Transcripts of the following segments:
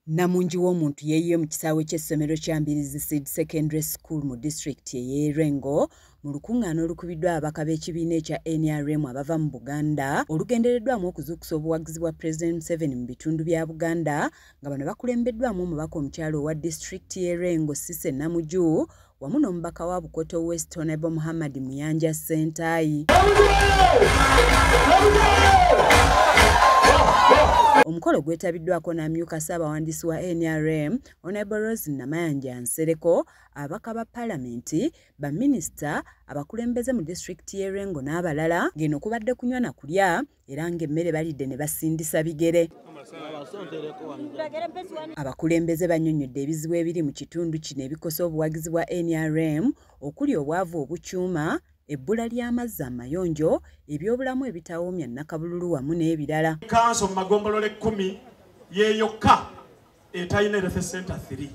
Namungi w'omuntu yeeyiye mu kisaawe ky'essomero kya Mbirizi Seed Secondary School mu disitulikiti y'Erengo mu lukungaana olukubiddwa ababaka b'ekibiina ekya NRM abava mu Buganda olugendereddwamu okuzuukusa obuwagizi bwa President Museveni mu bitundu bya Buganda nga bano bakulembeddwamu omubaka omukyala owa disitulikiti y'Erengo Cissy Namuju wamu n'omubaka wa Bukoto West Honorable Muhammad Muyanja Ssentayi. Omukolo gwetabiddwako n'amyuka Ssaabawandiisi wa NRM Honorable Rose Namayanja Nsereko, ababaka ba Paalamenti, baminisita, abakulembeze mu disitulikiti y'Erengo n'abalala, ng'eno kubadde kunywa na kulya era ng'emmere balidde ne basindisa bigere. Abakulembeze bannyonnyodde ebizibu ebiri mu kitundu kino ebikosa obuwagizi bwa NRM okuli obwavu obukyuma, ebbula ly'amazzi amayonjo, ebyobulamu ebitawoomya nnakabululu wamu n'ebirala. Kanso mu magombolola 10 yeyokka etalina health center 3.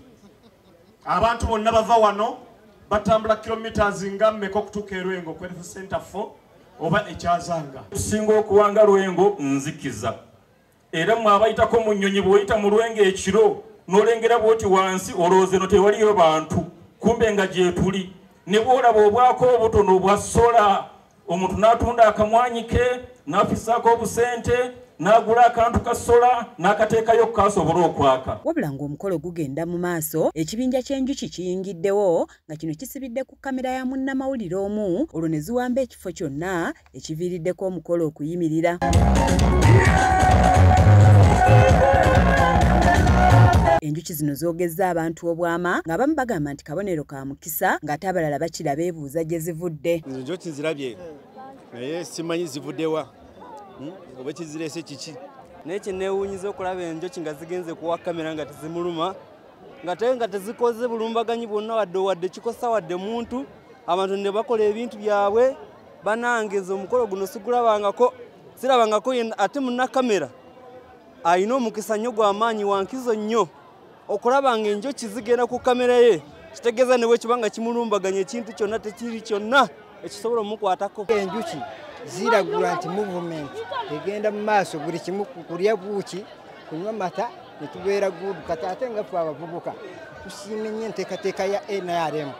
Abantu bonna bava wano batambula kilometers nga mmeka okutuuka e Lwengo ku health center 4 oba ekyazanga. Tusinga okuwanga Lwengo nzikiza. Era mwe abayitako mu nnyonyi bw'oyita mu Lwengo ekiro n'olengera bw'oti wansi olowooza eno tewaliyo bantu kumbe nga gye tuli. Ne bw'olaba obwako obutono obwa sola omuntu n'atunda akamwanyi ke n'afisaako obusente n'agula akantu ka sola n'akateekayo kasobola okwaka. Wabula ng'omukolo gugenda mu maaso, ekibinja ky'enjuki kiyingiddewo nga kino kisibidde ku kamera ya munnamawulire omu olwo ne ziwamba ekifo kyonna ekiviiriddeko omukolo okuyimirira. Enjuki zino zoogezza abantu obwama ng'abamu bagamba nti kabonero ka mukisa ng'ate abalala bakira beebuuza gye zivudde. Enjuki nzirabye naye simanyi zivuddewa oba kizireese kiki. Naye kye neewuunyiza okulaba enjuki nga zigenze kuwa kamera nga tezimuluma nga tezikoze bulumbaganyi bwonna wadde kikosa wadde muntu abantu ne bakola ebintu byabwe. Banangeza omukolo guno sigulabangako sirabangako ate munna kamera ayina omukisa nnyo gw'amaanyi wankizo nnyo okulaba nga enjuki zigenda ku kamera ye kitegeeza ne bwe kibanga kimulumbaganya ekintu kyonna tekiri kyonna ekisobola omukwatako. Enjuki ziragula nti movement egenda mu maaso buli kimu kulya buuki kunywa mata ne tubeera gudu kati ate nga ffe abavubuka tusiime nnyo enteekateeka ya NRM.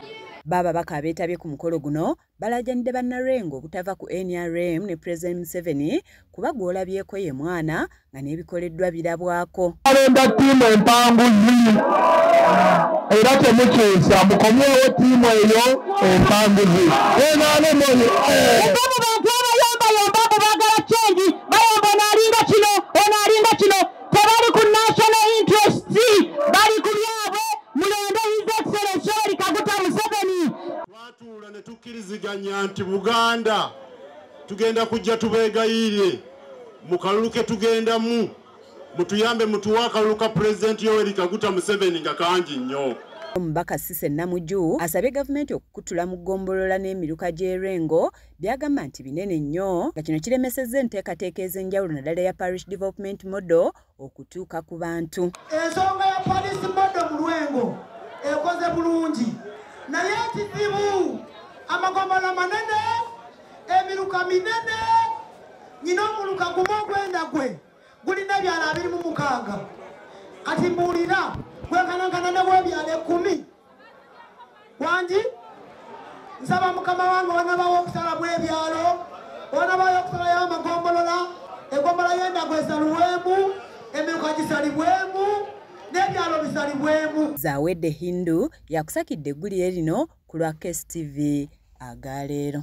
Bababaka abeetabye ku mukolo guno balaajanidde bannalwengo obutava ku NRM ne President Museveni kuba gw'olabyeko ye mwana nga n'ebikoleddwa birabwako. Alonda ttiimu empanguzi era temukyusa mukomyewo ttiimu eyo empanguzi. NRM abantu abayombayomba baagala kyengi bayomba onaalinga kino onaalinga kino tebali ku national interest bali ku byabwe mulonde his excellency Yoweri Kaguta Museveni. Twatuula ne tukkiriziganya nti Buganda tugenda kujja tubeegayirire mu kalulu ke tugendamu mutuyambe mutuwe akalulu ka President Yoweri Kaguta Museveni nga kangi nnyo. Omubaka Cissy Namuju asabye gavumenti okukutula mu ggombolola n'emiruka gy'Erengo byagamba nti binene nnyo nga kino kiremesezza enteekateeka ez'enjawulo naddala ya Parish Development Model okutuuka ku bantu. Ensonga ya Parish Model mu Lwengo ekoze bulungi naye ekizibu amagombolola manene emiruka minene nyina omuluka gumu ogwenda gwe gulina ebyalo 26 kati mbuulira gwekanankana ne bw'ebyalo 10 wangi nsaba mukama wange wanabawo okusala bw'ebyalo wanabayo okusalayo amagombolola egombolola y'endago esalibwemu emiruka gisalibwemu n'ebyalo bisalibwemu. Zawedde Hindu yakusakidde eggulire lino ku lwa KSTV agaleero.